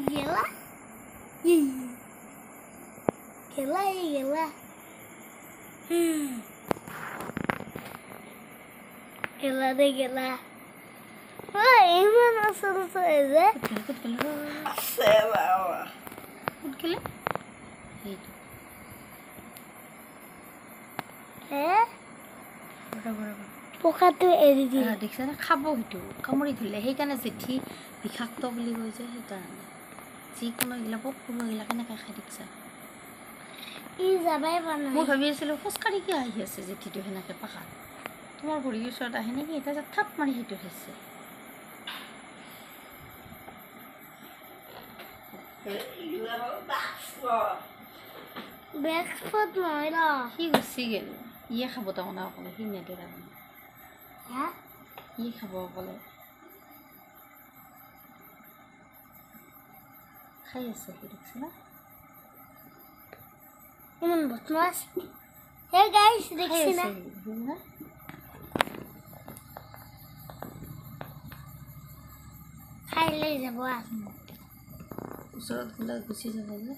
গেলা গেলা গেলা গেলা দে গেলা ইমান আসল যে উঠগেলে এইটো পোকাটো এৰি দি দেখিছা না খাব সেইটো কামুৰি ধৰিলে সেইকাৰণে জেঠি বিষাক্ত বুলি কৈ যে সেইকাৰণে যিকোনো এইগিলা পোক পৰুৱাগিলা কেনেকৈ খাই দেখিছা ই যাবাই পৰা নাই মই ভাবি আছিলোঁ খোজকাঢ়ি কিয় আহি আছে জেঠিটো সেনেকৈ পাকাত তোমাৰ ভৰিৰ ওচৰত আহে নেকি এতিয়া যে থাপ মাৰি সেইটো খাইছে বেকস্পট নহয় ৰ সি গুচি গ'ল ইয়ে খাব তাৰমানে অকলে সি নেদে তাৰমানে হা ই খাব অকলে খাই আছে সি দেখিছে না ইমান বদমাছ হে গাইছ খাই দেখছি না আছে সি না খাই লৈ যাব ওচৰত গ'লে গুচি যাব যে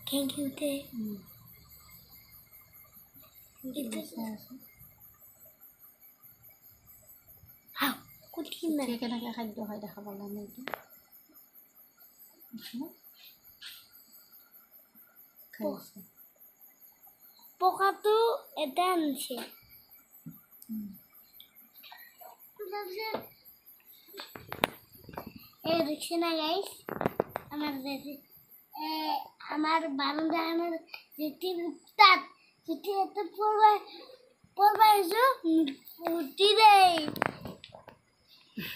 থেংক ইউ দে কেনেকৈ খাদ্য খাই দেখা পালা নে এইটো খাই আছে পোকাটো এটা আনিছে এই দেখছি না গাইস আমার বারান্দা আমার যেটি তাত যেটি এত পড়বা পড়বা এসো